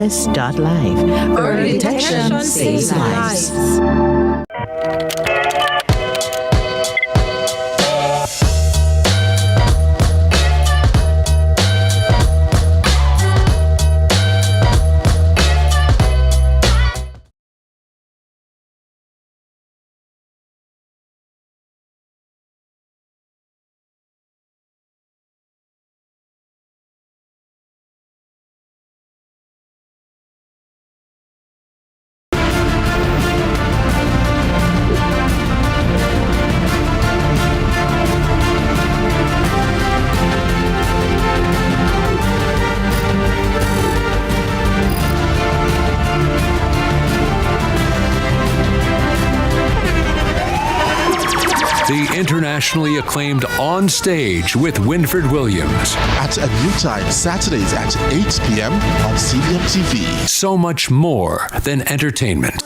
Live. Early detection saves lives. The internationally acclaimed On Stage with Winford Williams. At a new time, Saturdays at 8 p.m. on CVM TV. So much more than entertainment.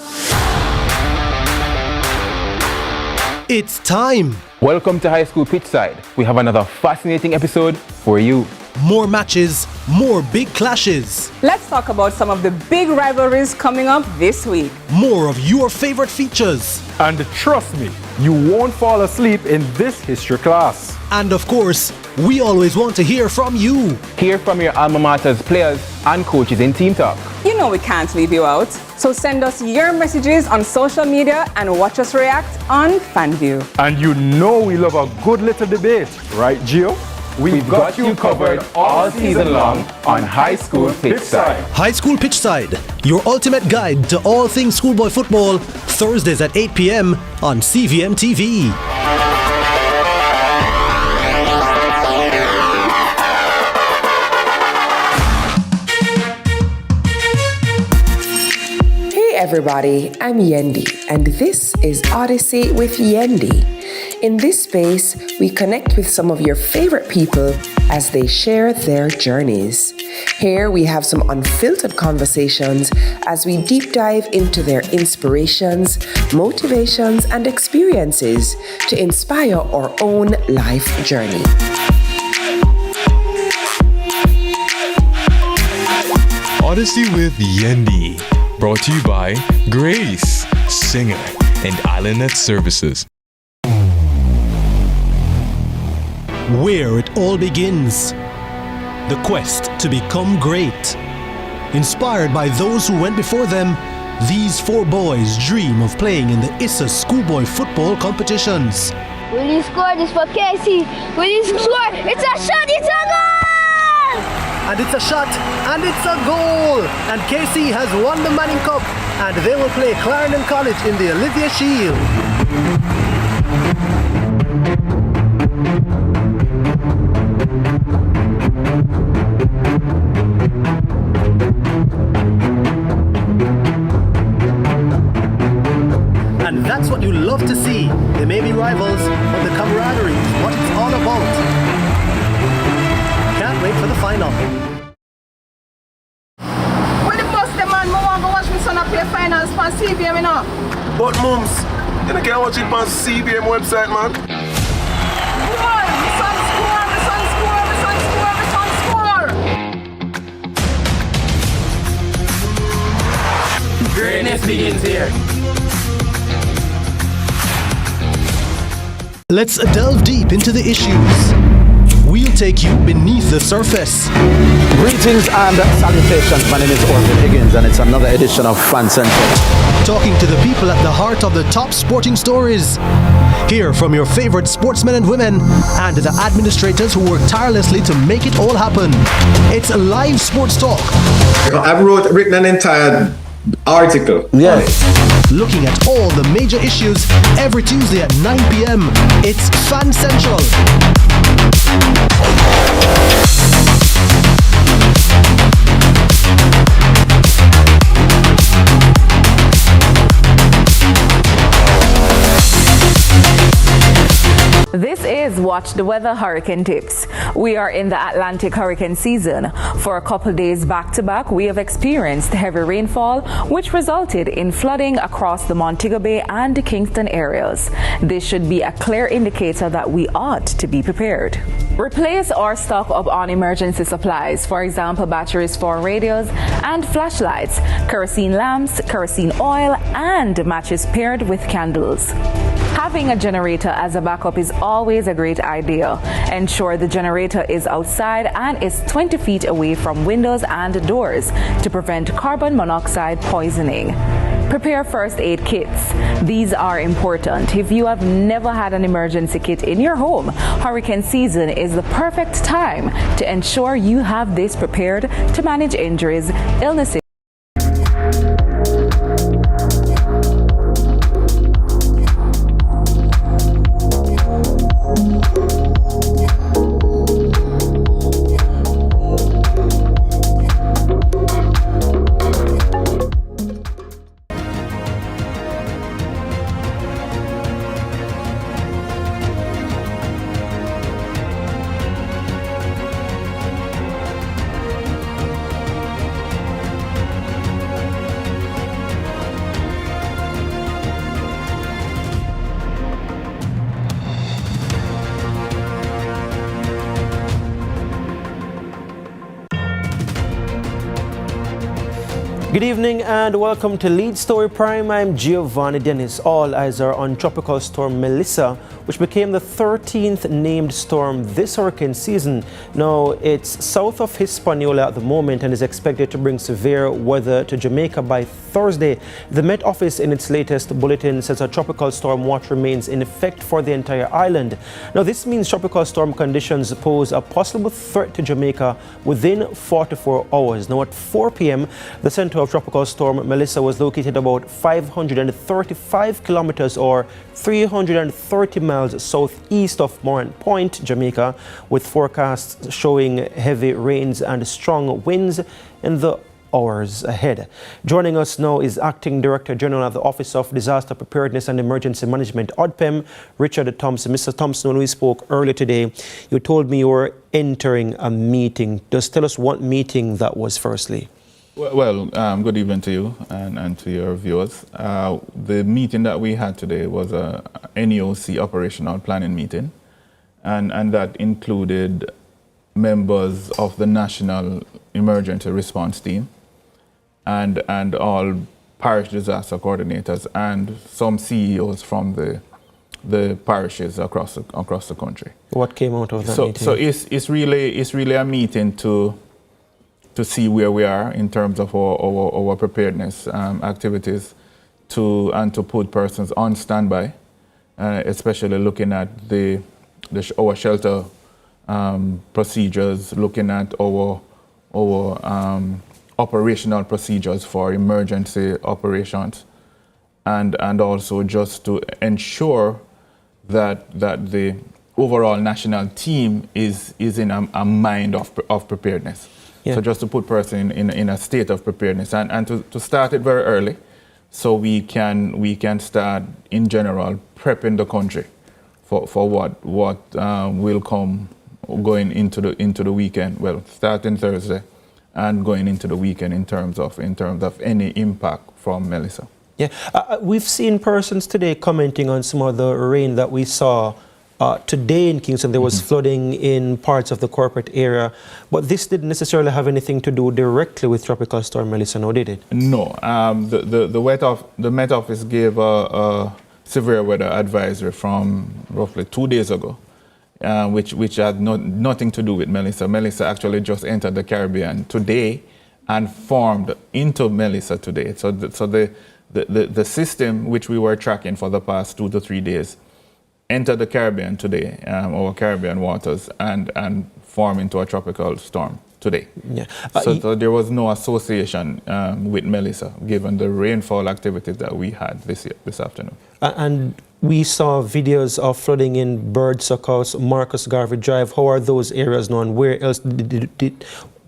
It's time. Welcome to High School Pitchside. We have another fascinating episode for you. More matches, more big clashes. Let's talk about some of the big rivalries coming up this week. More of your favorite features. And trust me, you won't fall asleep in this history class. And of course, we always want to hear from you. Hear from your alma mater's players and coaches in Team Talk. You know we can't leave you out. So send us your messages on social media and watch us react on FanView. And you know we love a good little debate, right, Gio? We've got you covered all season long on High School Pitchside. High School Pitchside, your ultimate guide to all things schoolboy football, Thursdays at 8 p.m. on CVM TV. Hey everybody, I'm Yendi, and this is Odyssey with Yendi. In this space, we connect with some of your favorite people as they share their journeys. Here we have some unfiltered conversations as we deep dive into their inspirations, motivations, and experiences to inspire our own life journey. Odyssey with Yendi, brought to you by Grace, Singer, and Islandnet Services. Where it all begins. The quest to become great. Inspired by those who went before them, these four boys dream of playing in the ISSA schoolboy football competitions. Will you score this for Casey? Will you score? It's a shot! It's a goal! And it's a shot, and it's a goal! And Casey has won the Manning Cup, and they will play Clarendon College in the Olivia Shield. And that's what you love to see. They may be rivals, but the camaraderie is what it's all about. Can't wait for the final. When the bus the man, I want to watch my son up play finals for CVM, you know. But mums, you can't watch it on CVM website, man. Come on, my son score, my son score, my son score, my son score. Greatness begins here. Let's delve deep into the issues. We'll take you beneath the surface. Greetings and salutations. My name is Orville Higgins, and it's another edition of Fan Central. Talking to the people at the heart of the top sporting stories. Hear from your favorite sportsmen and women and the administrators who work tirelessly to make it all happen. It's live sports talk. I've written an entire article. Yes. Looking at all the major issues every Tuesday at 9 p.m. It's Fan Central. This is Watch the Weather Hurricane Tips. We are in the Atlantic hurricane season. For a couple days back to back, we have experienced heavy rainfall, which resulted in flooding across the Montego Bay and the Kingston areas. This should be a clear indicator that we ought to be prepared. Replace or stock up on emergency supplies, for example, batteries for radios and flashlights, kerosene lamps, kerosene oil, and matches paired with candles. Having a generator as a backup is always a great idea. Ensure the generator is outside and is 20 feet away from windows and doors to prevent carbon monoxide poisoning. Prepare first aid kits. These are important. If you have never had an emergency kit in your home, hurricane season is the perfect time to ensure you have this prepared to manage injuries, illnesses. Good evening and welcome to Lead Story Prime. I'm Giovanni Dennis. All eyes are on Tropical Storm Melissa, which became the 13th named storm this hurricane season. Now, it's south of Hispaniola at the moment and is expected to bring severe weather to Jamaica by Thursday. The Met Office in its latest bulletin says a tropical storm watch remains in effect for the entire island. Now, this means tropical storm conditions pose a possible threat to Jamaica within 44 hours. Now, at 4 p.m., the center of Tropical Storm Melissa was located about 535 kilometers or 330 miles southeast of Morant Point, Jamaica, with forecasts showing heavy rains and strong winds in the hours ahead. Joining us now is Acting Director General of the Office of Disaster Preparedness and Emergency Management, ODPEM, Richard Thompson. Mr. Thompson, when we spoke earlier today, you told me you were entering a meeting. Just tell us what meeting that was firstly. Well, good evening to you and to your viewers. The meeting that we had today was a NEOC operational planning meeting, and that included members of the National Emergency Response Team and all parish disaster coordinators and some CEOs from the parishes across the country. What came out of that meeting? So it's really a meeting to see where we are in terms of our preparedness activities, and to put persons on standby, especially looking at our shelter procedures, looking at our operational procedures for emergency operations, and also just to ensure that the overall national team is in a mind of preparedness. Yeah. So just to put person in a state of preparedness and to start it very early, so we can start in general prepping the country for what will come going into the weekend. Well, starting Thursday and going into the weekend in terms of any impact from Melissa. Yeah, we've seen persons today commenting on some of the rain that we saw. Today in Kingston, there was flooding in parts of the corporate area, but this didn't necessarily have anything to do directly with Tropical Storm Melissa, no, did it? No. The Met Office gave a severe weather advisory from roughly 2 days ago, which had nothing to do with Melissa. Melissa actually just entered the Caribbean today and formed into Melissa today. So the system which we were tracking for the past 2 to 3 days entered the Caribbean today, our Caribbean waters, and form into a tropical storm today. Yeah. So there was no association with Melissa, given the rainfall activities that we had this afternoon. And we saw videos of flooding in Birdsuck House, Marcus Garvey Drive. How are those areas known? Where else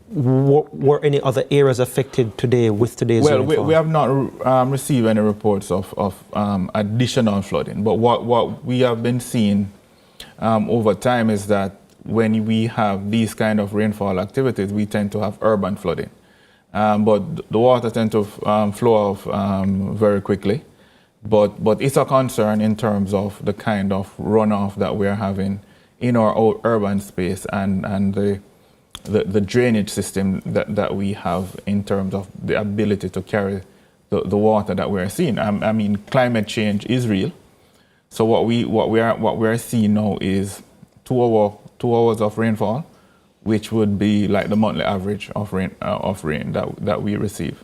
were any other areas affected today with today's rainfall? We have not received any reports of additional flooding, but what we have been seeing over time is that when we have these kind of rainfall activities, we tend to have urban flooding. But the water tends to flow off very quickly. But it's a concern in terms of the kind of runoff that we're having in our urban space and the drainage system that we have in terms of the ability to carry the water that we're seeing. I mean, climate change is real. So what we're seeing now is 2 hours of rainfall, which would be like the monthly average of rain that we receive.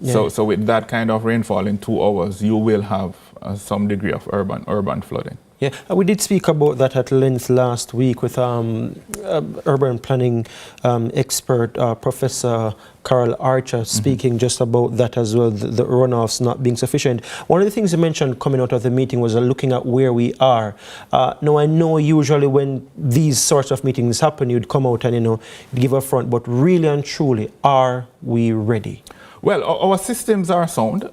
Yeah. So with that kind of rainfall in 2 hours, you will have some degree of urban flooding. Yeah, we did speak about that at length last week with urban planning expert Professor Carol Archer speaking just about that as well, the runoffs not being sufficient. One of the things you mentioned coming out of the meeting was looking at where we are. Now, I know usually when these sorts of meetings happen, you'd come out and, give a front, but really and truly, are we ready? Well, our systems are sound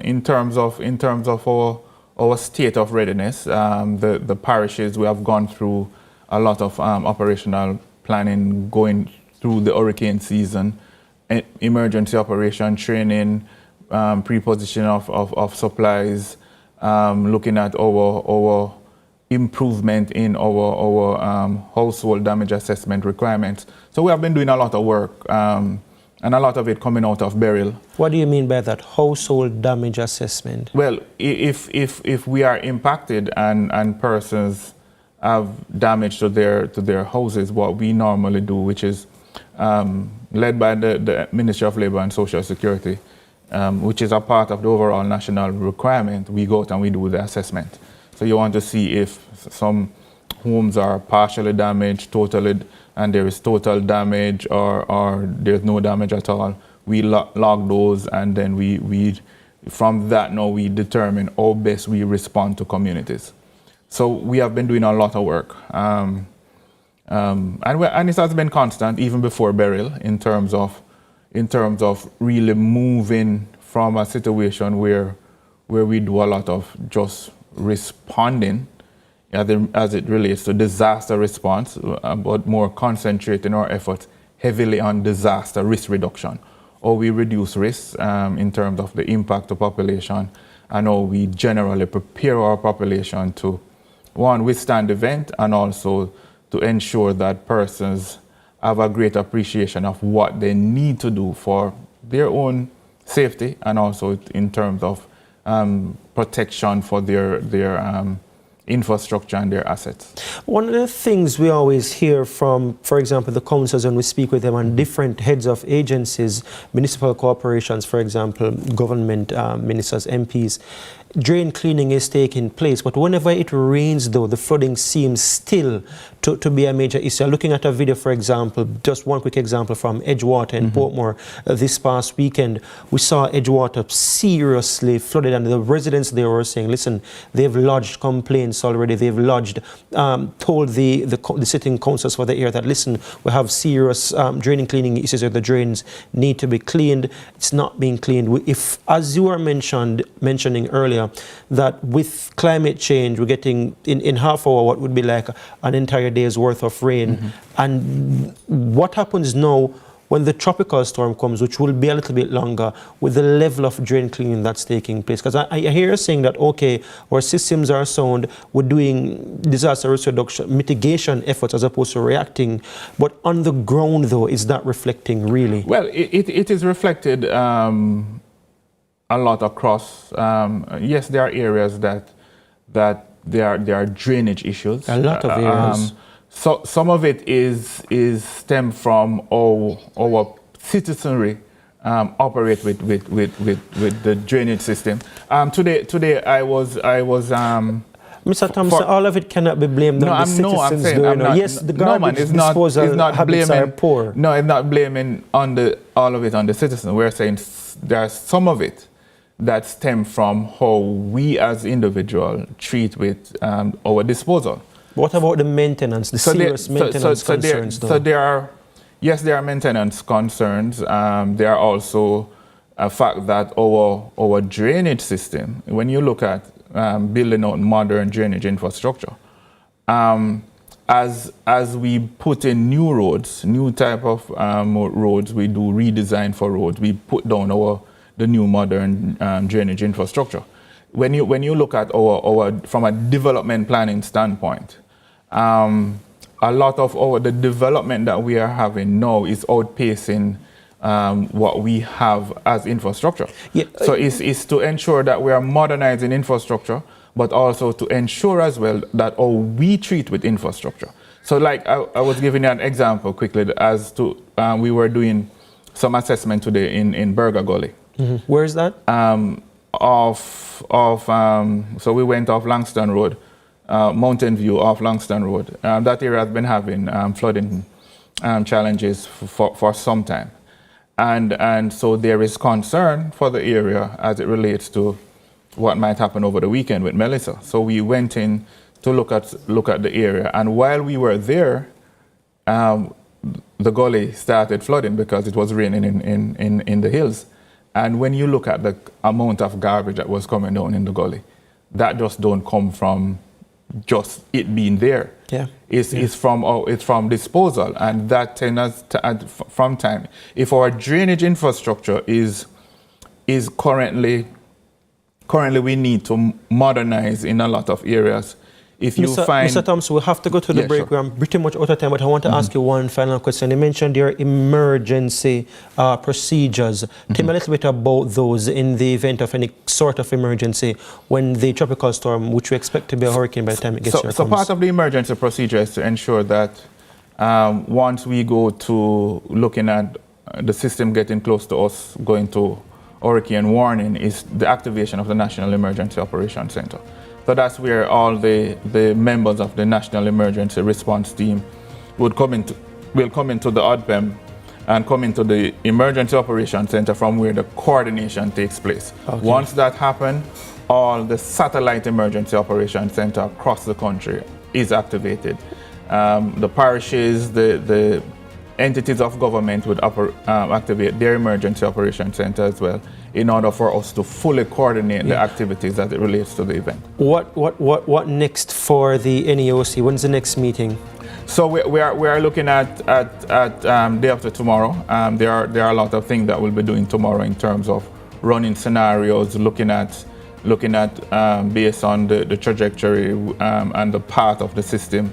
in terms of our state of readiness. The parishes, we have gone through a lot of operational planning, going through the hurricane season, emergency operation training, pre-position of supplies, looking at our improvement in our household damage assessment requirements. So we have been doing a lot of work. And a lot of it coming out of Beryl. What do you mean by that, household damage assessment? Well, if we are impacted and persons have damage to their houses, what we normally do, which is led by the Ministry of Labour and Social Security, which is a part of the overall national requirement, we go out and we do the assessment. So you want to see if some homes are partially damaged, totally, and there is total damage or there's no damage at all. We log those, and then we from that now we determine how best we respond to communities. So we have been doing a lot of work. And it has been constant even before Beryl in terms of really moving from a situation where we do a lot of just responding as it relates to disaster response, but more concentrating our efforts heavily on disaster risk reduction, or we reduce risks in terms of the impact to population, and how we generally prepare our population to, one, withstand the event, and also to ensure that persons have a great appreciation of what they need to do for their own safety, and also in terms of protection for their infrastructure and their assets. One of the things we always hear from, for example, the councils when we speak with them and different heads of agencies, municipal corporations, for example, government ministers, MPs, drain cleaning is taking place, but whenever it rains, though, the flooding seems still to be a major issue. Looking at a video, for example, just one quick example from Edgewater in Portmore this past weekend, we saw Edgewater seriously flooded, and the residents there were saying, listen, they've lodged complaints already, they've lodged, told the sitting councils for the area that, listen, we have serious draining cleaning issues, or the drains need to be cleaned. It's not being cleaned. If, as you were mentioning earlier, that with climate change, we're getting in half hour what would be like an entire day's worth of rain. And what happens now when the tropical storm comes, which will be a little bit longer, with the level of drain cleaning that's taking place? Because I hear you saying that, okay, our systems are sound, we're doing disaster risk reduction, mitigation efforts as opposed to reacting, but on the ground, though, is that reflecting really? Well, it is reflected a lot across. Yes, there are areas that there are drainage issues. A lot of areas. So some of it is stemmed from our citizenry operate with the drainage system. Today I was Mr. Thompson, all of it cannot be blamed on the citizens doing it. Yes, the garbage disposal habits are poor. No, it's not blaming all of it on the citizen. We're saying there's some of it that stem from how we as individuals treat with our disposal. What about the maintenance, serious maintenance concerns? So there are maintenance concerns. There are also a fact that our drainage system, when you look at building out modern drainage infrastructure, as we put in new roads, new type of roads, we do redesign for roads. We put down the new modern drainage infrastructure. When you look at our from a development planning standpoint, a lot of the development that we are having now is outpacing what we have as infrastructure. Yeah. So it's to ensure that we are modernizing infrastructure, but also to ensure as well that how we treat with infrastructure. So like I was giving you an example quickly as to we were doing some assessment today in Burger Gully. Mm-hmm. Where is that? So we went off Langston Road, Mountain View off Langston Road. That area has been having flooding challenges for some time. And so there is concern for the area as it relates to what might happen over the weekend with Melissa. So we went in to look at the area. And while we were there, the gully started flooding because it was raining in the hills. And when you look at the amount of garbage that was coming down in the gully, that just don't come from just it being there. Yeah. It's from disposal, and that tends to from time. If our drainage infrastructure is currently we need to modernize in a lot of areas. If you find Mr. Thompson, we have to go to the break. Sure. We're pretty much out of time, but I want to ask you one final question. You mentioned your emergency procedures. Tell me a little bit about those in the event of any sort of emergency when the tropical storm, which we expect to be a hurricane by the time it gets here, So comes. part of the emergency procedure is to ensure that once we go to looking at the system getting close to us, going to hurricane warning, is the activation of the National Emergency Operations Center. So that's where all the members of the National Emergency Response Team will come into the ODPEM and come into the Emergency Operations Center from where the coordination takes place. Okay. Once that happens, all the satellite emergency operations center across the country is activated. The parishes, the entities of government would activate their emergency operations center as well, in order for us to fully coordinate the activities as it relates to the event. What next for the NEOC? When's the next meeting? So we are looking at day after tomorrow. There are a lot of things that we'll be doing tomorrow in terms of running scenarios, looking at based on the trajectory and the path of the system.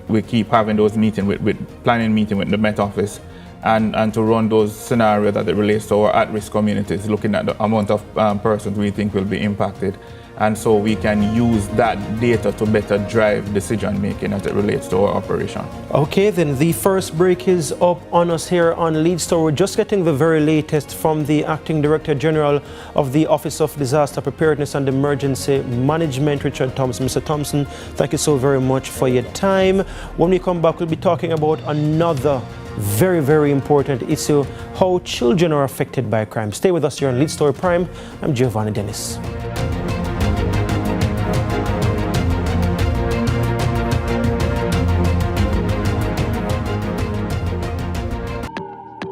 We keep having those meetings with planning meeting with the Met Office and to run those scenarios that it relates to our at-risk communities, looking at the amount of persons we think will be impacted. And so we can use that data to better drive decision making as it relates to our operation. Okay, then the first break is up on us here on Lead Story. We're just getting the very latest from the Acting Director General of the Office of Disaster Preparedness and Emergency Management, Richard Thompson. Mr. Thompson, thank you so very much for your time. When we come back, we'll be talking about another very, very important issue, how children are affected by crime. Stay with us here on Lead Story Prime. I'm Giovanni Dennis.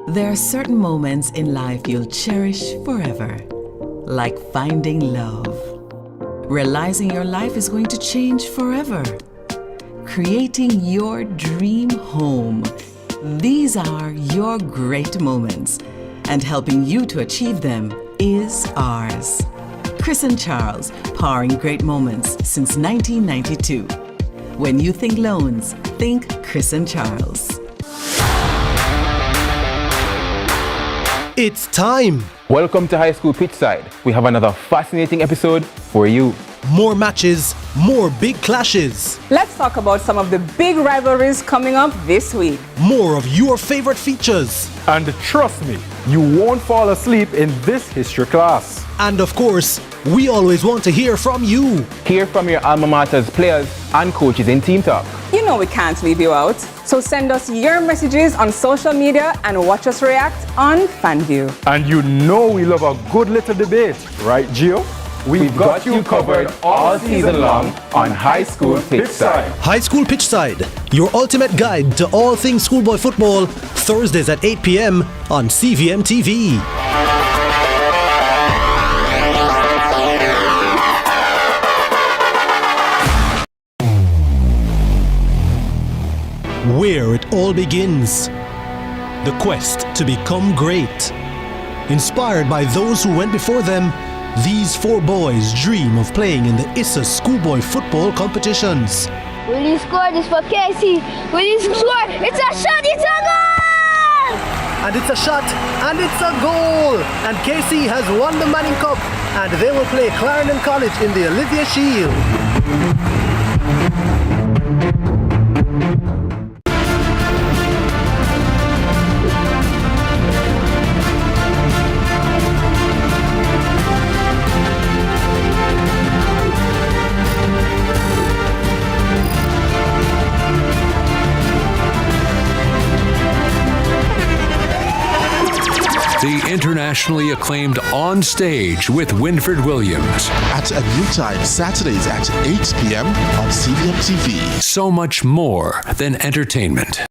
There are certain moments in life you'll cherish forever, like finding love, realizing your life is going to change forever, creating your dream home. These are your great moments, and helping you to achieve them is ours. Chris and Charles, powering great moments since 1992. When you think loans, think Chris and Charles. It's time! Welcome to High School Pitchside. We have another fascinating episode for you. More matches, more big clashes. Let's talk about some of the big rivalries coming up this week. More of your favorite features. And trust me, you won't fall asleep in this history class. And of course, we always want to hear from you. Hear from your alma mater's players and coaches in Team Talk. You know we can't leave you out. So send us your messages on social media and watch us react on FanView. And you know we love a good little debate, right, Gio? We've got you covered all season long on High School Pitchside. High School Pitchside, your ultimate guide to all things schoolboy football, Thursdays at 8 p.m. on CVM TV. where it all begins. The quest to become great. Inspired by those who went before them, these four boys dream of playing in the ISA schoolboy football competitions. Will you score this for Casey? Will you score? It's a shot, it's a goal! And it's a shot, and it's a goal! And Casey has won the Manning Cup, and they will play Clarendon College in the Olivia Shield. The internationally acclaimed On Stage with Winfred Williams. At a new time, Saturdays at 8 p.m. on CVM TV. So much more than entertainment.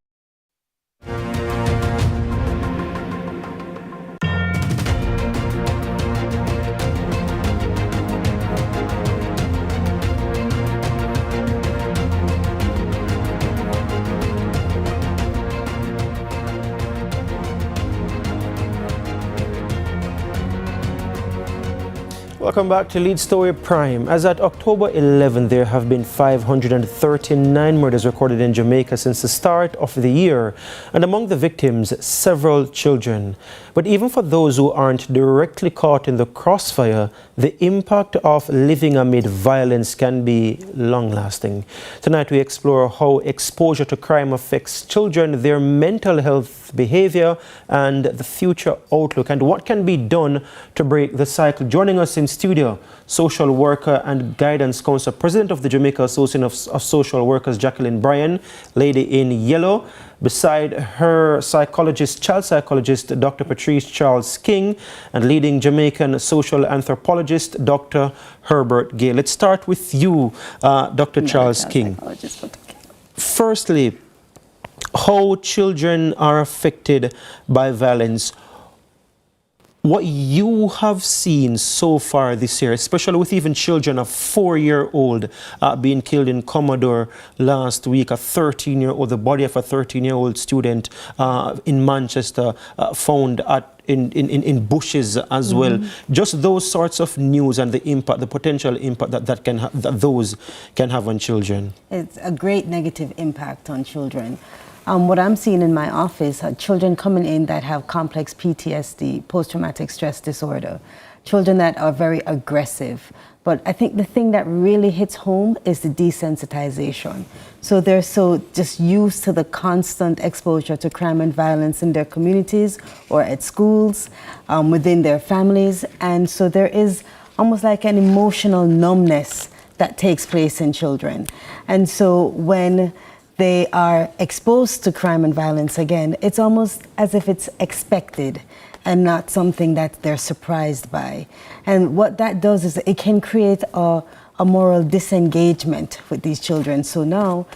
Welcome back to Lead Story Prime. As at October 11, there have been 539 murders recorded in Jamaica since the start of the year, and among the victims, several children. But even for those who aren't directly caught in the crossfire, the impact of living amid violence can be long-lasting. Tonight we explore how exposure to crime affects children, their mental health, behavior, and the future outlook, and what can be done to break the cycle. Joining us in studio, social worker and guidance counselor, president of the Jamaica Association of Social Workers, Jacqueline Bryan, lady in yellow. Beside her, child psychologist, Dr. Patrice Charles King, and leading Jamaican social anthropologist, Dr. Herbert Gale. Let's start with you, Dr. Charles King. Firstly, how children are affected by violence. What you have seen so far this year, especially with even children of 4-year-old being killed in Commodore last week, a 13-year-old, the body of a 13-year-old student in Manchester found in bushes as well. Just those sorts of news and the impact, the potential impact that those can have on children. It's a great negative impact on children. What I'm seeing in my office are children coming in that have complex PTSD, post-traumatic stress disorder, children that are very aggressive. But I think the thing that really hits home is the desensitization. So they're so just used to the constant exposure to crime and violence in their communities or at schools, within their families. And so there is almost like an emotional numbness that takes place in children. And so when they are exposed to crime and violence again, it's almost as if it's expected and not something that they're surprised by. And what that does is it can create a moral disengagement with these children. So now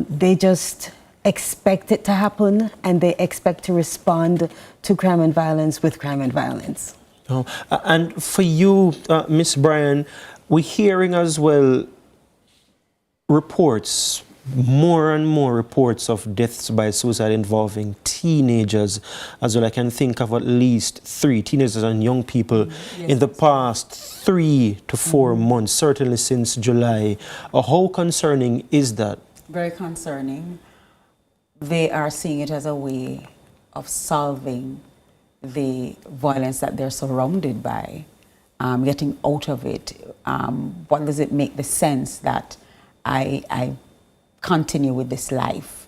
they just expect it to happen and they expect to respond to crime and violence with crime and violence. Oh, and for you, Ms. Bryan, we're hearing as well reports, more and more reports of deaths by suicide involving teenagers as well. I can think of at least 3 teenagers and young people in the past 3 to 4 months, certainly since July. How concerning is that? Very concerning. They are seeing it as a way of solving the violence that they're surrounded by, getting out of it. What does it make the sense that I continue with this life?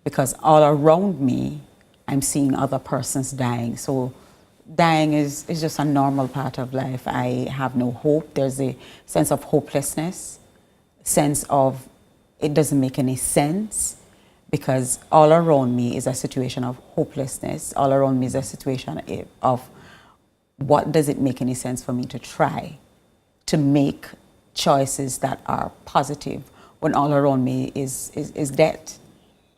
Because all around me, I'm seeing other persons dying. So dying is just a normal part of life. I have no hope. There's a sense of hopelessness, sense of it doesn't make any sense, because all around me is a situation of hopelessness. All around me is a situation of what does it make any sense for me to try to make choices that are positive when all around me is death.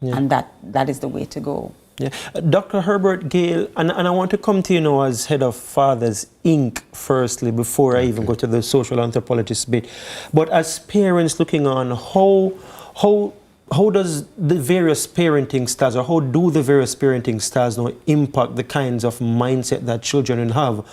Yeah. And that is the way to go. Yeah. Dr. Herbert Gale, and I want to come to you now as head of Fathers Inc. firstly, before I even go to the social anthropologist bit. But as parents looking on, how how does the various parenting styles, or how do the various parenting styles now impact the kinds of mindset that children will have?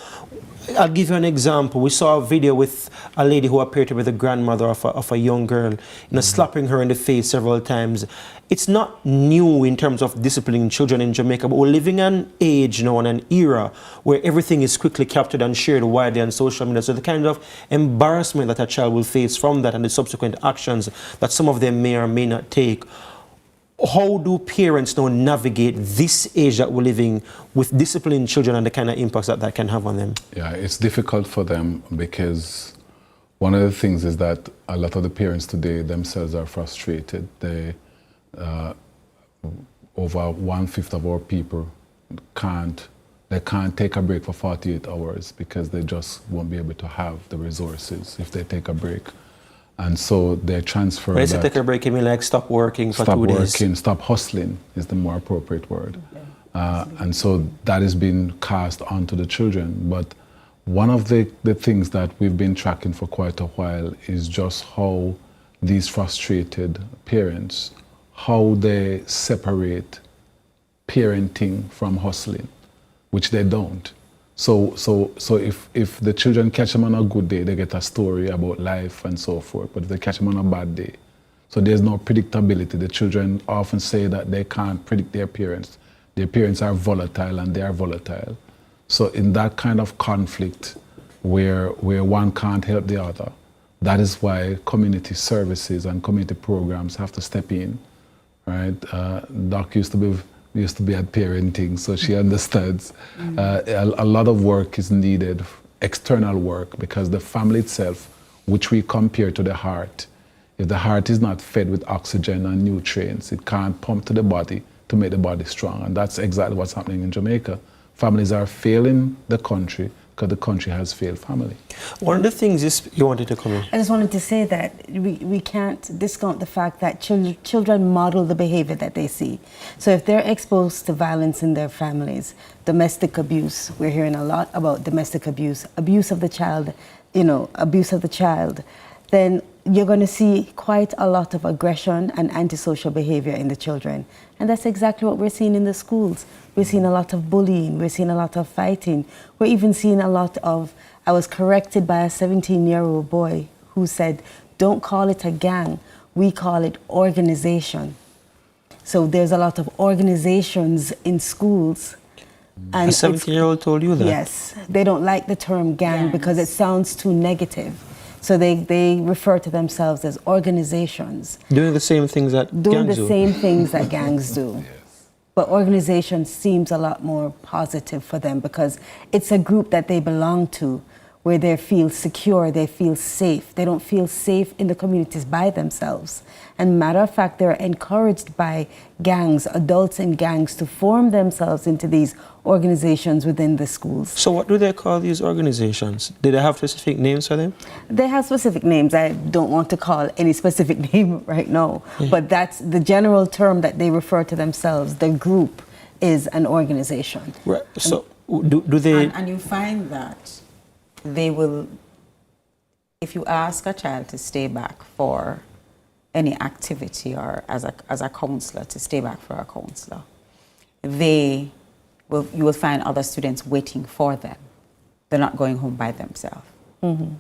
I'll give you an example. We saw a video with a lady who appeared to be the grandmother of a young girl, slapping her in the face several times. It's not new in terms of disciplining children in Jamaica, but we're living an age now, in an era where everything is quickly captured and shared widely on social media. So the kind of embarrassment that a child will face from that and the subsequent actions that some of them may or may not take. How do parents now navigate this age that we're living with disciplining children and the kind of impacts that can have on them? Yeah, it's difficult for them because one of the things is that a lot of the parents today themselves are frustrated. They, over 1/5 of our people can't take a break for 48 hours because they just won't be able to have the resources if they take a break. And so they transfer. When you say take a break, you mean like stop working for 2 days? Stop working, stop hustling is the more appropriate word. And so that is being cast onto the children. But one of the things that we've been tracking for quite a while is just how these frustrated parents, how they separate parenting from hustling, which they don't. So if the children catch them on a good day, they get a story about life and so forth. But if they catch them on a bad day, so there's no predictability. The children often say that they can't predict their parents. Their parents are volatile and they are volatile. So in that kind of conflict where one can't help the other, that is why community services and community programs have to step in, right? Doc used to be at parenting, so she understands. A lot of work is needed, external work, because the family itself, which we compare to the heart, if the heart is not fed with oxygen and nutrients, it can't pump to the body to make the body strong. And that's exactly what's happening in Jamaica. Families are failing the country because the country has failed family. One of the things is you wanted to come in. I just wanted to say that we can't discount the fact that children model the behavior that they see. So if they're exposed to violence in their families, domestic abuse, we're hearing a lot about domestic abuse, abuse of the child, abuse of the child, then you're going to see quite a lot of aggression and antisocial behavior in the children. And that's exactly what we're seeing in the schools. We're seeing a lot of bullying, we're seeing a lot of fighting. We're even seeing a lot of, I was corrected by a 17-year-old boy who said, don't call it a gang, we call it organization. So there's a lot of organizations in schools. And a 17-year-old told you that? Yes, they don't like the term gang because it sounds too negative. So they refer to themselves as organizations. Doing the same things that gangs do. Doing the same things that gangs do. But organization seems a lot more positive for them because it's a group that they belong to where they feel secure, they feel safe. They don't feel safe in the communities by themselves. And matter of fact, they're encouraged by gangs, adults in gangs, to form themselves into these organizations within the schools. So what do they call these organizations? Do they have specific names for them? They have specific names. I don't want to call any specific name right now, but that's the general term that they refer to themselves. The group is an organization. Right. So do they... And you find that they will, if you ask a child to stay back for any activity or as a counselor to stay back for a counselor, you will find other students waiting for them. They're not going home by themselves. Mm-hmm.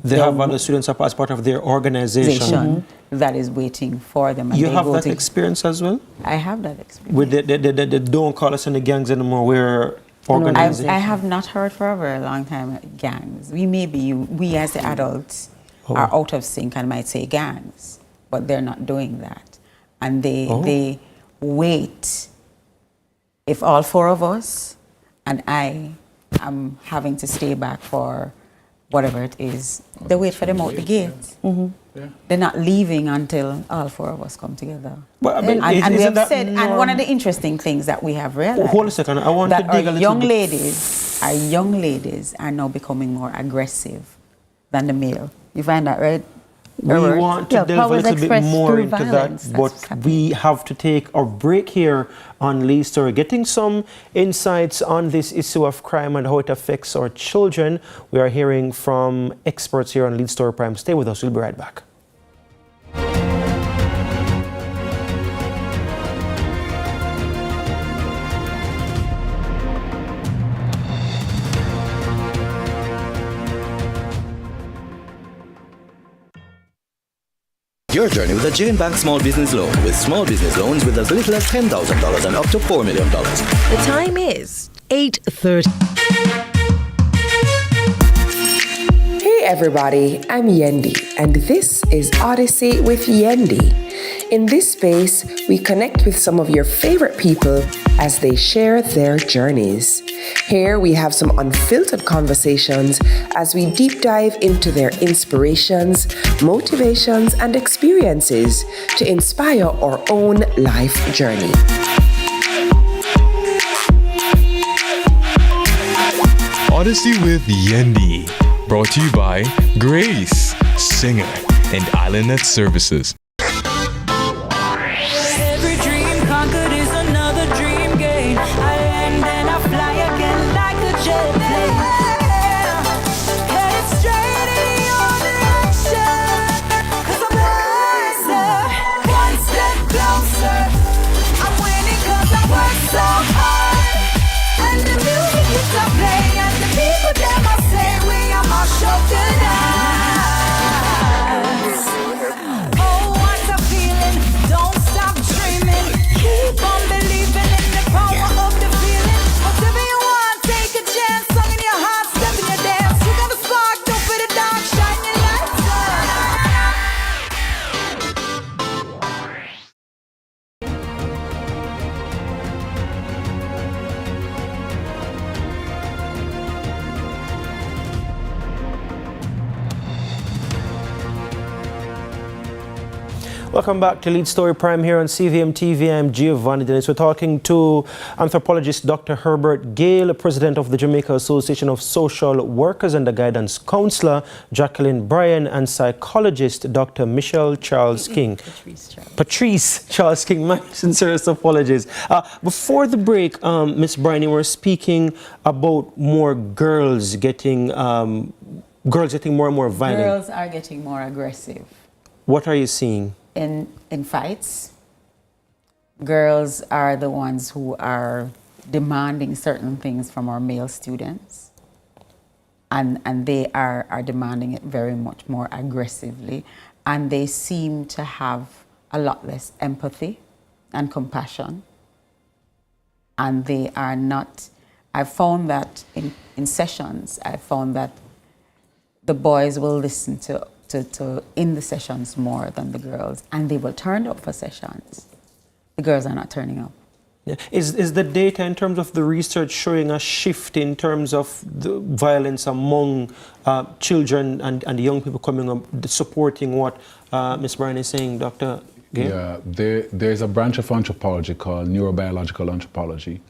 They have other students as part of their organization that is waiting for them. And you have that experience as well? I have that experience. With the don't call us any gangs anymore, we're organizations? I have not heard for a very long time gangs. We as the adults are out of sync and might say gangs, but they're not doing that. And they wait. If all four of us and I am having to stay back for whatever it is, they wait for them out the gate. Mm-hmm. Yeah. They're not leaving until all four of us come together. But I mean, and we have said, and one of the interesting things that we have realized, hold a second, I want to dig a little young bit. our young ladies are now becoming more aggressive than the male. You find that, right? We want to delve a little bit more into that, but we have to take a break here on Lee's Story, getting some insights on this issue of crime and how it affects our children. We are hearing from experts here on Lee's Story Prime. Stay with us, we'll be right back. Your journey with a Jane Bank Small Business Loan, with small business loans with as little as $10,000 and up to $4 million. The time is 8:30. Hey everybody, I'm Yendi, and this is Odyssey with Yendi. In this space, we connect with some of your favorite people as they share their journeys. Here we have some unfiltered conversations as we deep dive into their inspirations, motivations, and experiences to inspire our own life journey. Odyssey with Yendi, brought to you by Grace, Singer, and Islandnet Services. Every dream conquered is another dream gained. I land and I fly again like a jet plane. Headed straight in your direction, 'cause I'm wiser, one step closer. I'm winning 'cause I work so hard. And the music keeps on playing, and the people them I say we are my show tonight. Oh, what a feeling! Don't stop dreaming. Keep on believing in the power of the feeling. Whatever you want, take a chance. Song in your heart, step in your dance. You got a spark, don't put it down. Shine your lights on. Welcome back to Lead Story Prime here on CVM TV. I'm Giovanni Dennis. We're talking to anthropologist Dr. Herbert Gale, president of the Jamaica Association of Social Workers and the guidance counselor, Jacqueline Bryan, and psychologist Dr. Michelle Charles King. Patrice Charles King, my sincerest apologies. Before the break, Ms. Bryan, you were speaking about more girls getting more and more violent. Girls are getting more aggressive. What are you seeing? In fights, girls are the ones who are demanding certain things from our male students, and they are demanding it very much more aggressively, and they seem to have a lot less empathy and compassion, and they are not. I found that in sessions, I found that the boys will listen to in the sessions more than the girls, and they will turn up for sessions. The girls are not turning up. Yeah. Is the data in terms of the research showing a shift in terms of the violence among children and young people coming up, supporting what Ms. Bryan is saying, Dr. Gale? Yeah, there's a branch of anthropology called neurobiological anthropology,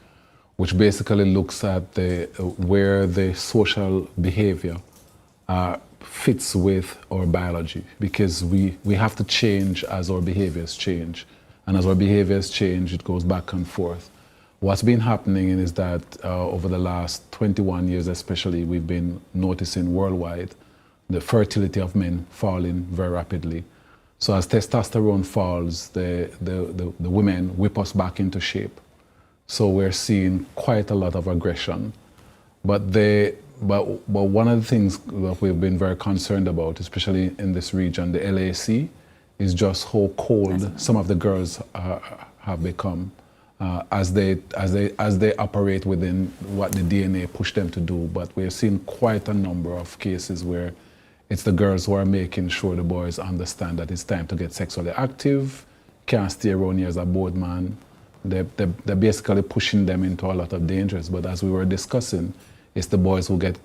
which basically looks at where the social behavior fits with our biology, because we have to change as our behaviors change. And as our behaviors change, it goes back and forth. What's been happening is that over the last 21 years especially, we've been noticing worldwide the fertility of men falling very rapidly. So as testosterone falls, the women whip us back into shape. So we're seeing quite a lot of aggression. But one of the things that we've been very concerned about, especially in this region, the LAC, is just how cold some of the girls have become as they operate within what the DNA pushed them to do. But we've seen quite a number of cases where it's the girls who are making sure the boys understand that it's time to get sexually active, can't stay around here as a bored man. They're basically pushing them into a lot of dangers. But as we were discussing, it's the boys who get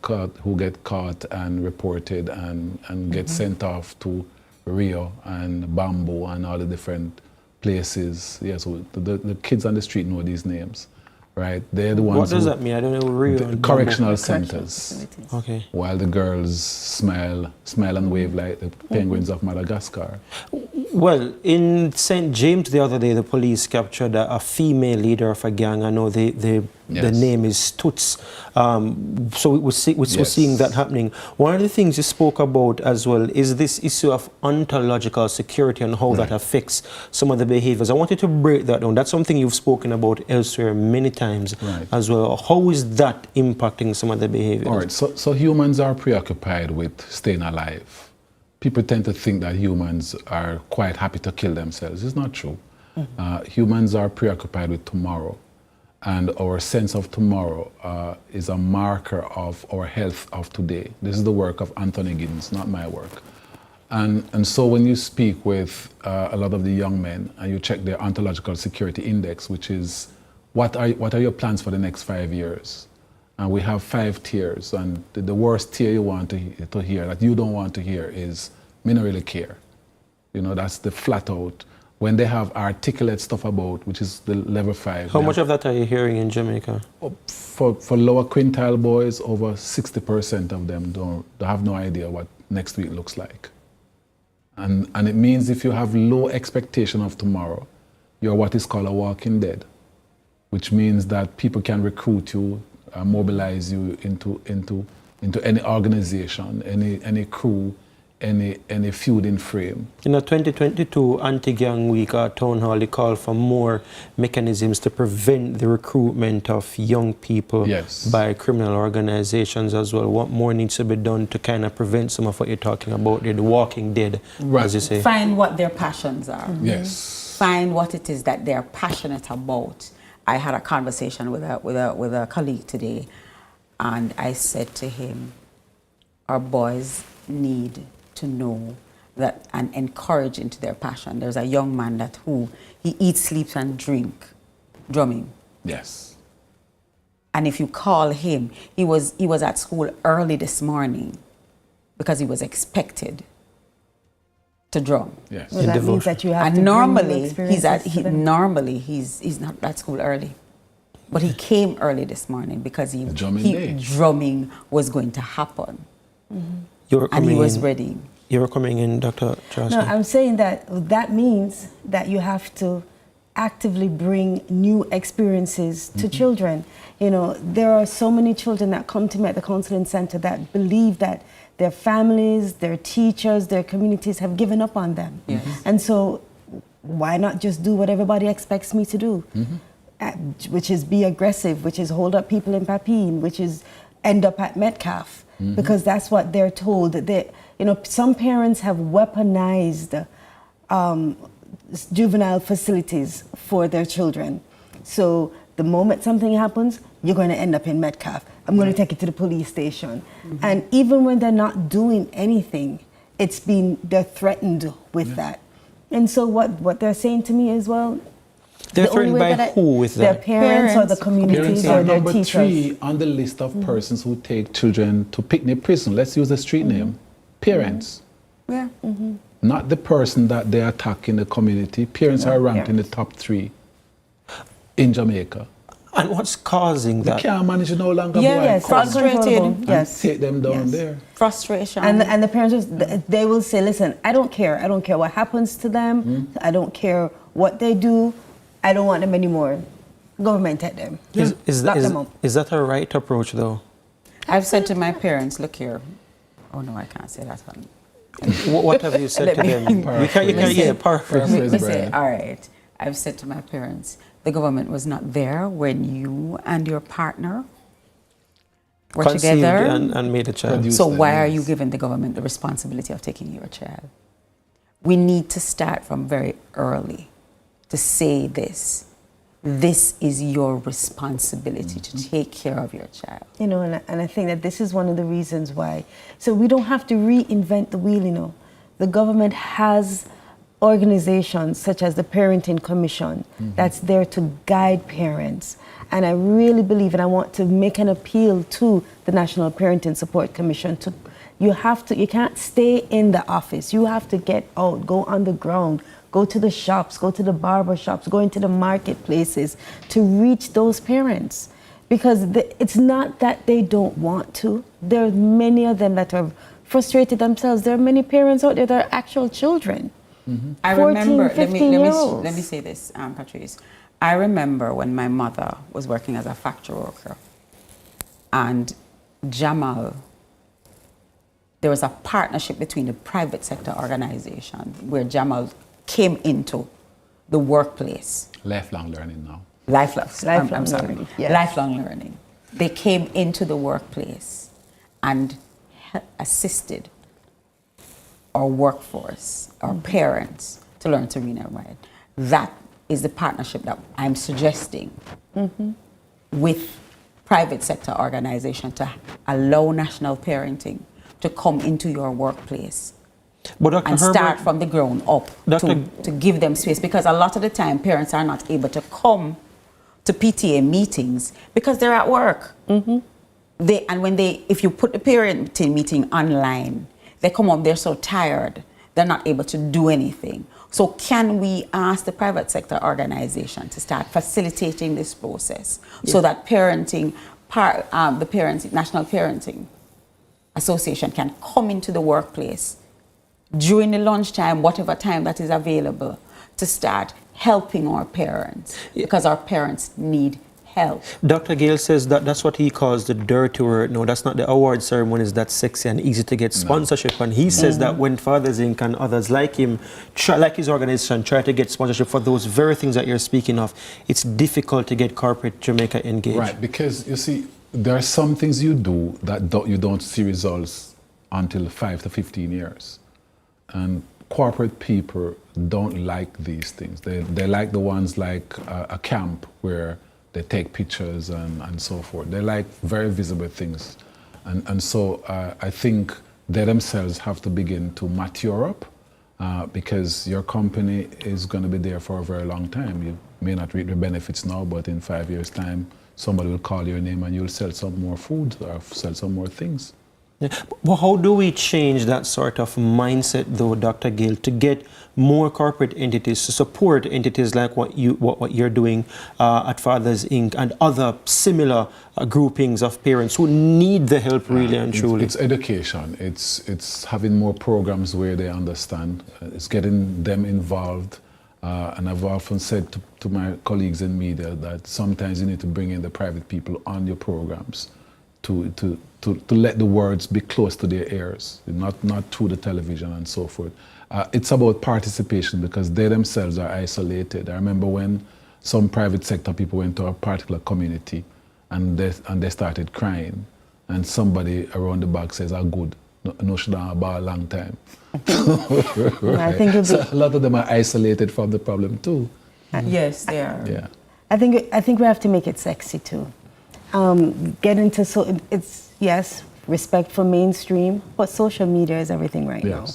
caught and reported and get sent off to Rio and Bamboo and all the different places. Yeah, so the kids on the street know these names, right? They're the ones. What does that mean? I don't know. Rio and correctional centers. Okay. While the girls smile and wave like the penguins of Madagascar. Well, in St. James the other day, the police captured a female leader of a gang. I know the name is Toots. So we're seeing that happening. One of the things you spoke about as well is this issue of ontological security and how that affects some of the behaviors. I wanted to break that down. That's something you've spoken about elsewhere many times as well. How is that impacting some of the behaviors? All right, so humans are preoccupied with staying alive. people tend to think that humans are quite happy to kill themselves. It's not true. Humans are preoccupied with tomorrow, and our sense of tomorrow is a marker of our health of today. This is the work of Anthony Giddens, not my work. And so when you speak with a lot of the young men and you check their ontological security index, which is what are your plans for the next 5 years? And we have 5 tiers, and the worst tier you want to hear, that you don't want to hear, is me not really care. You know, that's the flat out. When they have articulate stuff about, which is the level 5. How much of that are you hearing in Jamaica? For lower quintile boys, over 60% of them don't have no idea what next week looks like. And it means if you have low expectation of tomorrow, you're what is called a walking dead, which means that people can recruit you, mobilize you into any organization, any crew, any feuding frame. In a 2022 Anti-Gang Week Town Hall, they call for more mechanisms to prevent the recruitment of young people by criminal organizations as well. What more needs to be done to kind of prevent some of what you're talking about, the walking dead, as you say? Find what their passions are. Yes. Find what it is that they're passionate about. I had a conversation with a colleague today, and I said to him, our boys need to know that and encourage into their passion. There's a young man he eats, sleeps, and drink drumming. Yes. And if you call him, he was at school early this morning because he was expected to drum. Yes. Well, that means that you have and to normally bring he's not at school early. But he came early this morning because drumming was going to happen. And he was ready. You were coming in, Dr. Charles. No, I'm saying that means that you have to actively bring new experiences to children. You know, there are so many children that come to me at the counseling center that believe that their families, their teachers, their communities have given up on them. Yes. And so why not just do what everybody expects me to do? Which is be aggressive, which is hold up people in Papine, which is end up at Metcalf, because that's what they're told. Some parents have weaponized juvenile facilities for their children. So the moment something happens, you're going to end up in Metcalf. I'm going to take you to the police station. And even when they're not doing anything, they're threatened with that. And so what they're saying to me is, well, they're threatened by who with their that? parents or the communities or their number teachers. 3 on the list of persons who take children to picnic prison. Let's use the street name. Parents. Yeah. Not the person that they attack in the community. Parents are ranked in the top 3 in Jamaica. And what's causing that? They can't manage it no longer. Frustrated. Yes. Take them down there. Frustration. And the parents, they will say, listen, I don't care. I don't care what happens to them. I don't care what they do. I don't want them anymore. Government take them. Is that a right approach, though? I've said to my parents, look here. Oh, no, I can't say that one. What have you said to them? You can't paraphrase. All right. I've said to my parents, the government was not there when you and your partner were conceived together and made a child. So why are you giving the government the responsibility of taking your child? We need to start from very early to say this. This is your responsibility to take care of your child. You know, and I think that this is one of the reasons why. So we don't have to reinvent the wheel, you know. The government has organizations such as the Parenting Commission that's there to guide parents. And I really believe, and I want to make an appeal to the National Parenting Support Commission you can't stay in the office. You have to get out, go on the ground, go to the shops, go to the barber shops, go into the marketplaces to reach those parents. Because it's not that they don't want to. There are many of them that are frustrated themselves. There are many parents out there that are actual children. I 14, remember, 15-year-olds. let me say this, Patrice. I remember when my mother was working as a factory worker and Jamal, there was a partnership between the private sector organization where Jamal came into the workplace. Lifelong learning now. I'm sorry. Learning, yes. Lifelong learning. They came into the workplace and assisted our workforce, our parents, to learn to read and write. That is the partnership that I'm suggesting with private sector organization to allow national parenting to come into your workplace and start from the ground up to give them space, because a lot of the time parents are not able to come to PTA meetings because they're at work. If you put the parenting meeting online, they come up, they're so tired, they're not able to do anything. So can we ask the private sector organization to start facilitating this process so that National Parenting Association can come into the workplace during the lunchtime, whatever time that is available, to start helping our parents, because our parents need help. Dr. Gale says that that's what he calls the dirty word. No, that's not the award ceremonies that's sexy and easy to get sponsorship. And he says that when Fathers Inc. and others like him, like his organization, try to get sponsorship for those very things that you're speaking of, it's difficult to get corporate Jamaica engaged. Right, because you see, there are some things you do that you don't see results until 5 to 15 years. And corporate people don't like these things. They like the ones like a camp where they take pictures and so forth. They like very visible things. And so I think they themselves have to begin to mature up because your company is going to be there for a very long time. You may not reap the benefits now, but in 5 years' time, somebody will call your name and you'll sell some more food or sell some more things. Yeah. Well, how do we change that sort of mindset, though, Dr. Gale, to get more corporate entities to support entities like what you're doing at Fathers Inc. and other similar groupings of parents who need the help really and truly? It's education. It's having more programs where they understand. It's getting them involved. And I've often said to my colleagues in media that sometimes you need to bring in the private people on your programs to let the words be close to their ears, not through the television and so forth. It's about participation because they themselves are isolated. I remember when some private sector people went to a particular community and they started crying, and somebody around the back says, good, no should have about a long time. Right. I think so a lot of them are isolated from the problem too. Yes, they are. Yeah. I think we have to make it sexy too. Get into it's yes, respect for mainstream, but social media is everything right now.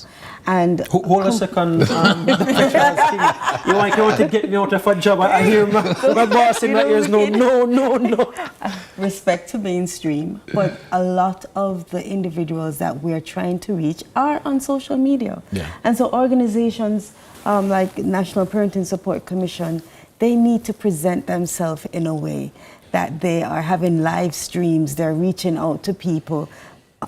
And hold a second, you want to get me out of a job? I hear my boss in my ears. No. Respect to mainstream, but a lot of the individuals that we're trying to reach are on social media. Yeah. And so organizations like National Parenting Support Commission, they need to present themselves in a way that they are having live streams, they're reaching out to people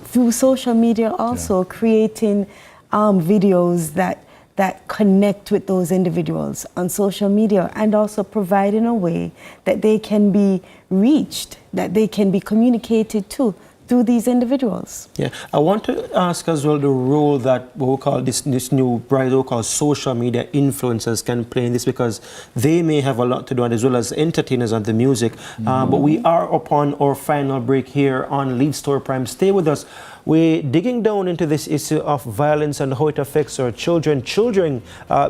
through social media, also creating videos that connect with those individuals on social media, and also provide in a way that they can be reached, that they can be communicated to through these individuals. Yeah, I want to ask as well the role that what we call this new brand we call social media influencers can play in this, because they may have a lot to do, and as well as entertainers on the music. But we are upon our final break here on Lead Story Prime. Stay with us. We're digging down into this issue of violence and how it affects our children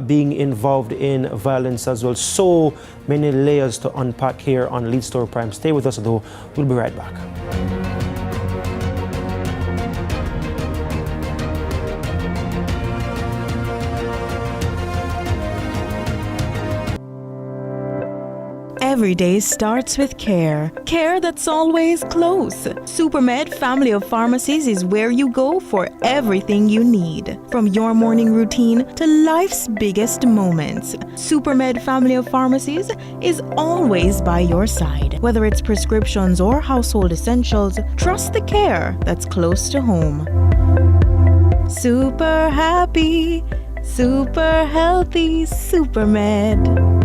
being involved in violence as well. So many layers to unpack here on Lead Story Prime. Stay with us though. We'll be right back. Every day starts with care. Care that's always close. Supermed Family of Pharmacies is where you go for everything you need. From your morning routine to life's biggest moments, Supermed Family of Pharmacies is always by your side. Whether it's prescriptions or household essentials, trust the care that's close to home. Super happy, super healthy, Supermed.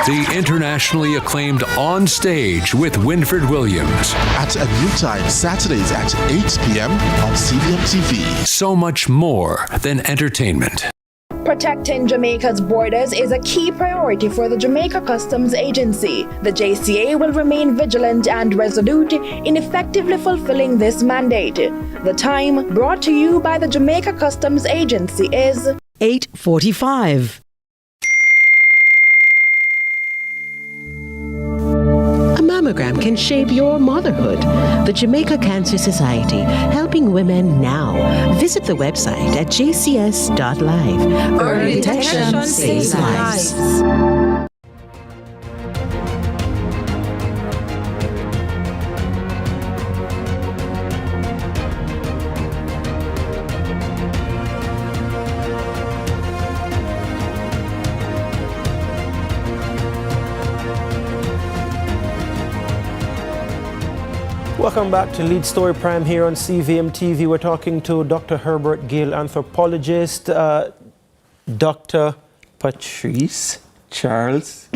The internationally acclaimed On Stage with Winfred Williams. At a new time, Saturdays at 8 p.m. on CVM TV. So much more than entertainment. Protecting Jamaica's borders is a key priority for the Jamaica Customs Agency. The JCA will remain vigilant and resolute in effectively fulfilling this mandate. The time, brought to you by the Jamaica Customs Agency, is 8:45. A mammogram can shape your motherhood. The Jamaica Cancer Society, helping women now. Visit the website at jcs.live. Early detection saves lives. Welcome back to Lead Story Prime here on CVM TV. We're talking to Dr. Herbert Gill, anthropologist, Dr. Patrice Charles,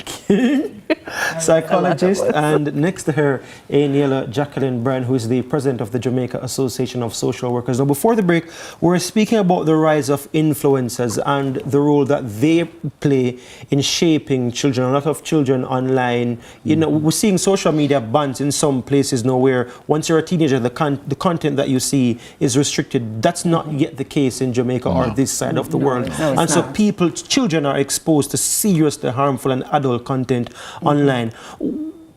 psychologist, and next to her, Aniela Jacqueline Brand, who is the president of the Jamaica Association of Social Workers. Now, before the break, we're speaking about the rise of influencers and the role that they play in shaping children. A lot of children online, you know, we're seeing social media bans in some places now where once you're a teenager, the content that you see is restricted. That's not yet the case in Jamaica or this side of the world. No, and so children are exposed to seriously harmful and adult content online.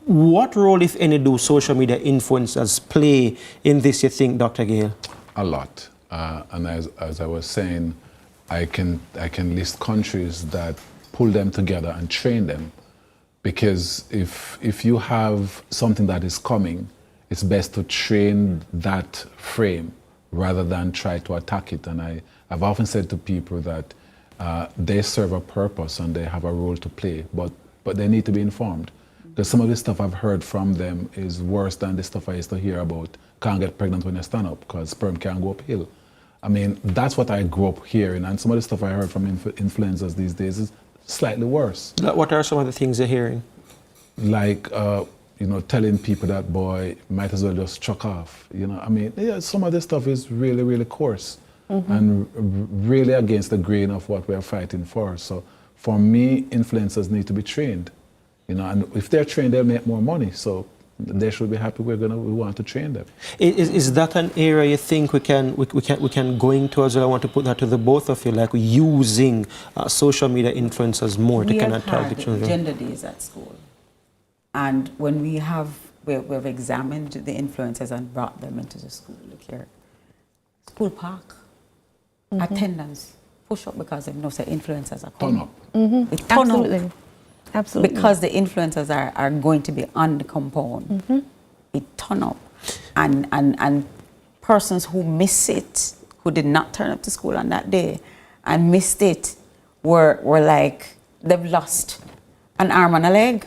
What role, if any, do social media influencers play in this, you think, Dr. Gale? A lot. And as I was saying, I can list countries that pull them together and train them. Because if you have something that is coming, it's best to train that frame rather than try to attack it. And I've often said to people that they serve a purpose and they have a role to play, but they need to be informed. Because some of the stuff I've heard from them is worse than the stuff I used to hear about can't get pregnant when you stand up because sperm can't go uphill. I mean, that's what I grew up hearing, and some of the stuff I heard from influencers these days is slightly worse. What are some of the things you're hearing? Like, you know, telling people that, boy, might as well just chuck off. You know, I mean, yeah, some of this stuff is really, really coarse. And really against the grain of what we're fighting for. So for me, influencers need to be trained, you know, and if they're trained, they'll make more money. So they should be happy we want to train them. Is that an area you think we can go into as well? I want to put that to the both of you, like using social media influencers more to kind of target children. Gender days at school, and when we've examined the influencers and brought them into the school. Look here, school park. Attendance push up because they know the influencers are coming. They turn up. Absolutely. Because the influencers are going to be on the compound. They turn up. And persons who miss it, who did not turn up to school on that day and missed it, were like, they've lost an arm and a leg.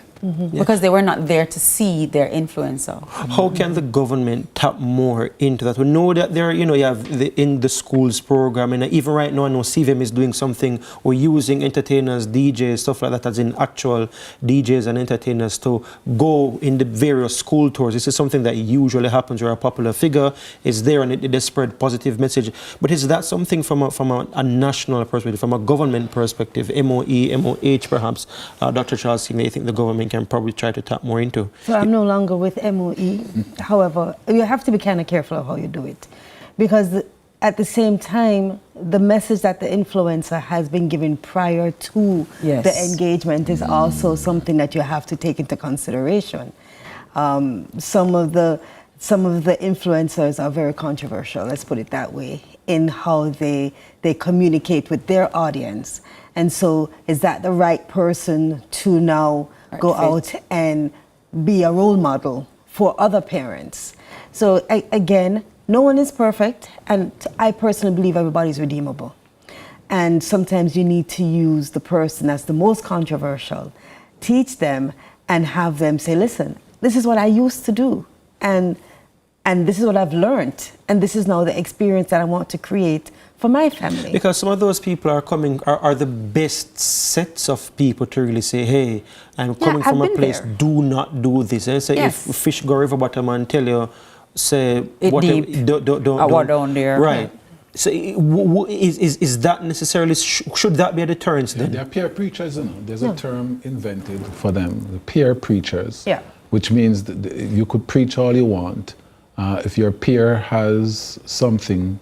Because they were not there to see their influencer. How can the government tap more into that? We know that there, you know, you have the in the schools program, and even right now I know CVM is doing something. We're using entertainers, DJs, stuff like that, as in actual DJs and entertainers to go in the various school tours. This is something that usually happens where a popular figure is there and it spread positive message. But is that something from a national perspective, from a government perspective, MOE, MOH perhaps, Dr. Charles, you think the government can probably try to tap more into? So I'm no longer with MOE. However, you have to be kind of careful of how you do it. Because at the same time, the message that the influencer has been given prior to the engagement is also something that you have to take into consideration. Some of the influencers are very controversial, let's put it that way, in how they communicate with their audience. And so is that the right person to now go out and be a role model for other parents? So again, no one is perfect, and I personally believe everybody's redeemable. And sometimes you need to use the person that's the most controversial, teach them, and have them say, listen, this is what I used to do. And And this is what I've learned. And this is now the experience that I want to create for my family. Because some of those people are the best sets of people to really say, hey, I'm coming from a place, do not do this. And say, if fish go river bottom and tell you, say, don't down there. Right. So is that necessarily, should that be a deterrence then? They're peer preachers, you know. There's a term invented for them, the peer preachers, which means that you could preach all you want. If your peer has something,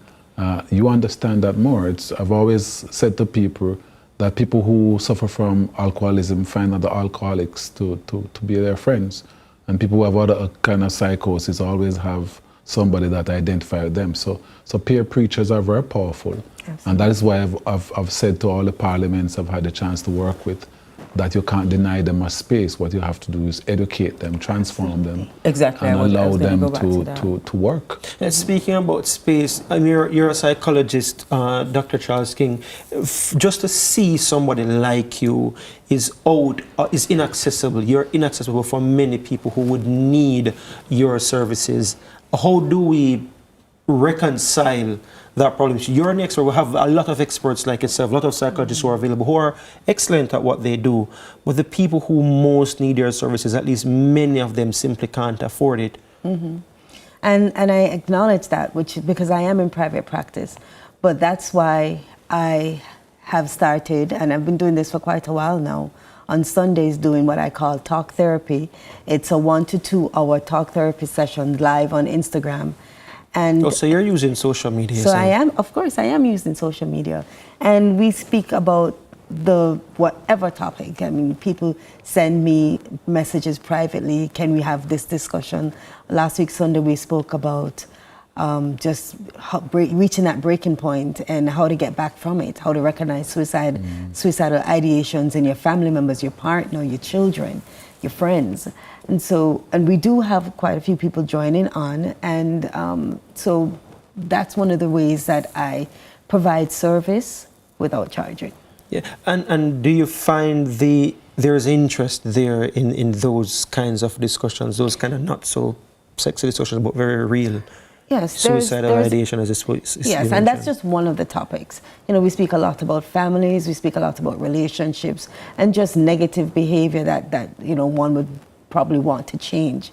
you understand that more. I've always said to people that people who suffer from alcoholism find other alcoholics to be their friends. And people who have other kind of psychosis always have somebody that identify with them. So peer preachers are very powerful. Absolutely. And that is why I've said to all the parliaments I've had a chance to work with that you can't deny them a space. What you have to do is educate them, transform them, exactly, and allow them to work. And speaking about space, I mean, you're a psychologist, Dr. Charles King. Just to see somebody like you is inaccessible. You're inaccessible for many people who would need your services. How do we reconcile that problem? You're an expert. We have a lot of experts like yourself, a lot of psychologists who are available, who are excellent at what they do. But the people who most need your services, at least many of them simply can't afford it. Mm-hmm. And I acknowledge that, because I am in private practice. But that's why I have started, and I've been doing this for quite a while now, on Sundays doing what I call talk therapy. It's a 1 to 2 hour talk therapy session live on Instagram. And so you're using social media? So I am, of course, I am using social media. And we speak about the whatever topic. I mean, people send me messages privately. Can we have this discussion? Last week, Sunday, we spoke about just reaching that breaking point and how to get back from it, how to recognize suicidal ideations in your family members, your partner, your children, your friends. And we do have quite a few people joining on. And so that's one of the ways that I provide service without charging. Yeah, and do you find there's interest there in those kinds of discussions, those kind of not so sexy discussions, but very real? Yes, suicidal ideation as is yes, and that's just one of the topics. You know, we speak a lot about families, we speak a lot about relationships, and just negative behavior that you know, one would probably want to change.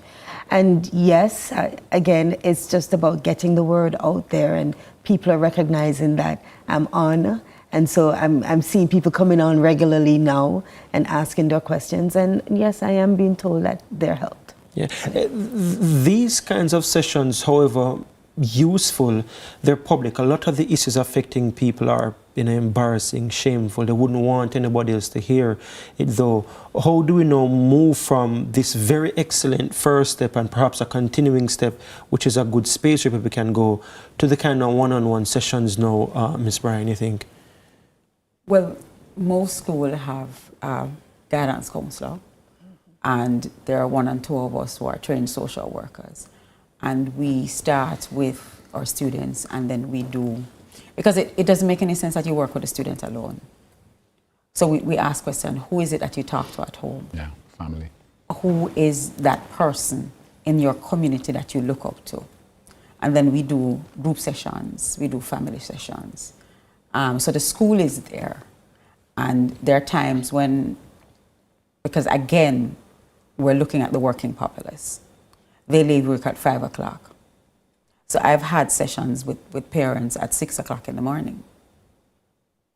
And yes, again, it's just about getting the word out there, and people are recognizing that I'm on. And so I'm seeing people coming on regularly now and asking their questions. And yes, I am being told that they're helped. Yeah, these kinds of sessions, however useful, they're public. A lot of the issues affecting people are, you know, embarrassing, shameful. They wouldn't want anybody else to hear it, though. How do we now move from this very excellent first step and perhaps a continuing step, which is a good space where people can go, to the kind of one-on-one sessions now, Ms. Bryan, you think? Well, most schools have guidance counselor. And there are 1 and 2 of us who are trained social workers. And we start with our students, and then we do, because it doesn't make any sense that you work with a student alone. So we ask questions, who is it that you talk to at home? Yeah, family. Who is that person in your community that you look up to? And then we do group sessions, we do family sessions. So the school is there. And there are times when, because again, we're looking at the working populace. They leave work at 5 o'clock. So I've had sessions with parents at 6 o'clock in the morning.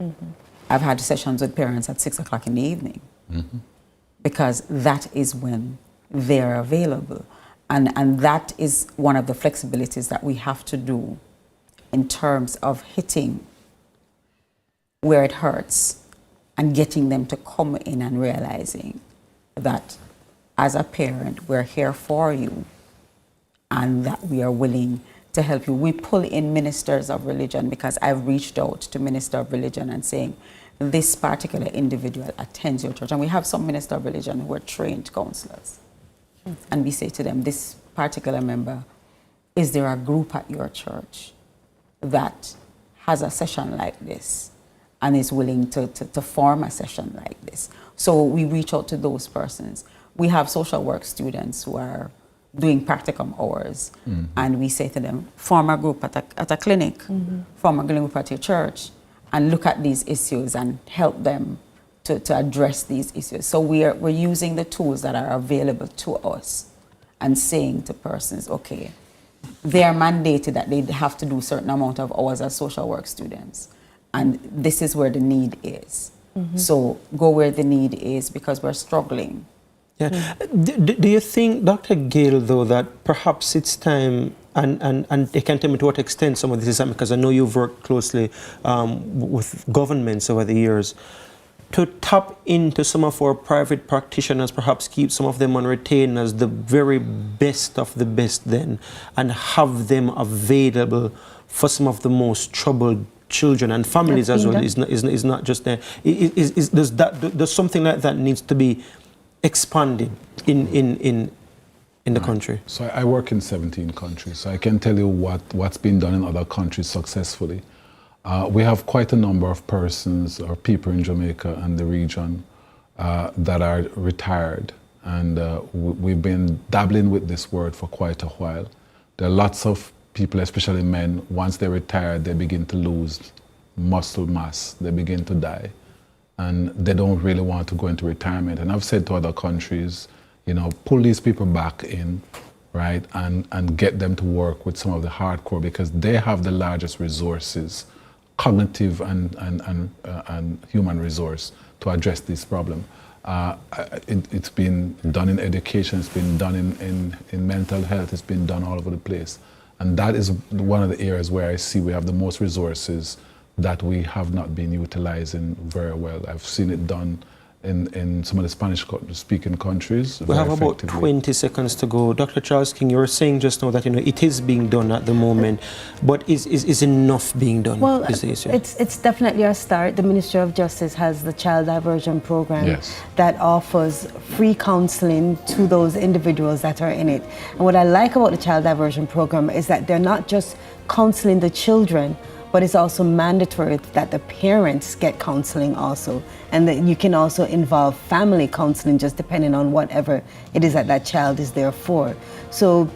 Mm-hmm. I've had sessions with parents at 6 o'clock in the evening. Mm-hmm. Because that is when they're available. And that is one of the flexibilities that we have to do in terms of hitting where it hurts and getting them to come in and realizing that as a parent, we're here for you and that we are willing to help you. We pull in ministers of religion because I've reached out to minister of religion and saying, this particular individual attends your church. And we have some minister of religion who are trained counselors. And we say to them, this particular member, is there a group at your church that has a session like this and is willing to form a session like this? So we reach out to those persons. We have social work students who are doing practicum hours. And we say to them, form a group at a clinic, form a group at your church, and look at these issues and help them to address these issues. So we're using the tools that are available to us and saying to persons, okay, they are mandated that they have to do a certain amount of hours as social work students. And this is where the need is. So go where the need is, because we're struggling. Yeah. Do you think, Dr. Gale, though, that perhaps it's time, and you can tell me to what extent some of this is happening, because I know you've worked closely with governments over the years, to tap into some of our private practitioners, perhaps keep some of them on retainer as the very best of the best then, and have them available for some of the most troubled children and families as well? Is not just there. Does something like that needs to be expanded in the country? So I work in 17 countries, so I can tell you what's been done in other countries successfully. We have quite a number of persons or people in Jamaica and the region that are retired, and we've been dabbling with this word for quite a while. There are lots of people, especially men, once they retire, they begin to lose muscle mass, they begin to die, and they don't really want to go into retirement. And I've said to other countries, you know, pull these people back in, right, and get them to work with some of the hardcore, because they have the largest resources, cognitive and human resource, to address this problem. It's been done in education, it's been done in mental health, it's been done all over the place. And that is one of the areas where I see we have the most resources that we have not been utilizing very well. I've seen it done in some of the Spanish-speaking countries. We have about 20 seconds to go. Dr. Charles King, you were saying just now that, you know, it is being done at the moment, but is enough being done? Well, is the issue? It's definitely a start. The Ministry of Justice has the Child Diversion Program that offers free counseling to those individuals that are in it. And what I like about the Child Diversion Program is that they're not just counseling the children, but it's also mandatory that the parents get counseling also, and that you can also involve family counseling just depending on whatever it is that child is there for. So,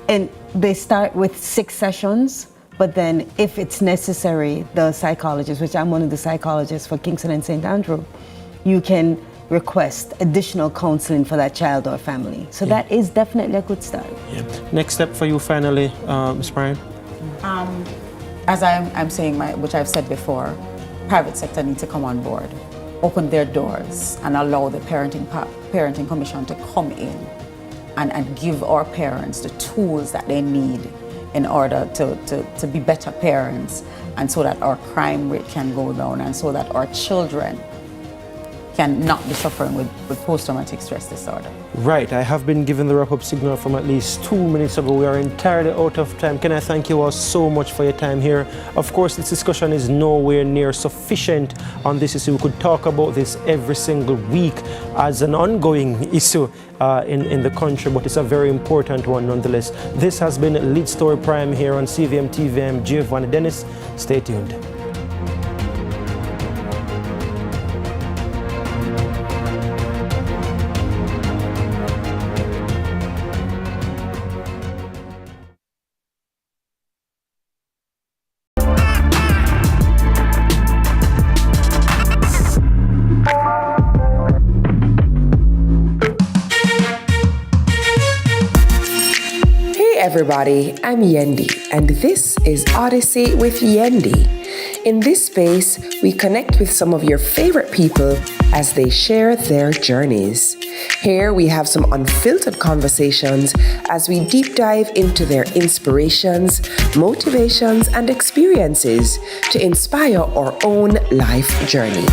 and they start with 6 sessions, but then if it's necessary, the psychologist, which I'm one of the psychologists for Kingston and St. Andrew, you can request additional counseling for that child or family. So that is definitely a good start. Next step for you finally, Ms. Bryan? As I'm saying, which I've said before, private sector needs to come on board, open their doors, and allow the parenting commission to come in and give our parents the tools that they need in order to be better parents, and so that our crime rate can go down, and so that our children can not be suffering with post-traumatic stress disorder. Right, I have been given the wrap-up signal from at least 2 minutes ago. We are entirely out of time. Can I thank you all so much for your time here? Of course, this discussion is nowhere near sufficient on this issue. We could talk about this every single week as an ongoing issue in the country, but it's a very important one nonetheless. This has been Lead Story Prime here on CVM TV. I'm Giovanni Dennis. Stay tuned. Everybody, I'm Yendi, and this is Odyssey with Yendi. In this space, we connect with some of your favorite people as they share their journeys. Here we have some unfiltered conversations as we deep dive into their inspirations, motivations, and experiences to inspire our own life journey.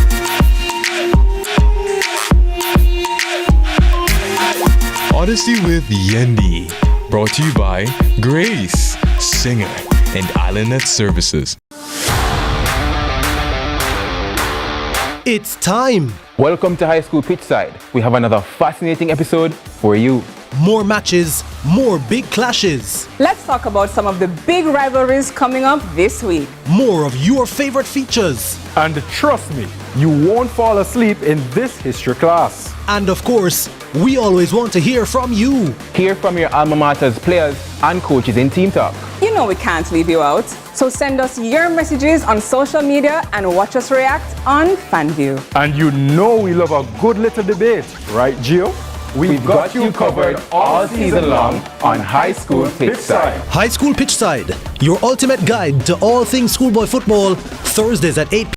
Odyssey with Yendi. Brought to you by Grace, Singer, and IslandNet Services. It's time! Welcome to High School Pitchside. We have another fascinating episode for you. More matches, more big clashes. Let's talk about some of the big rivalries coming up this week. More of your favorite features. And trust me, you won't fall asleep in this history class. And of course, We always want to hear from you. Hear from your alma mater's players and coaches in Team Talk. You know we can't leave you out. So send us your messages on social media and watch us react on FanView. And you know we love a good little debate, right, Gio? We've got you covered all season long on High School Pitchside. High School Pitchside, your ultimate guide to all things schoolboy football, Thursdays at 8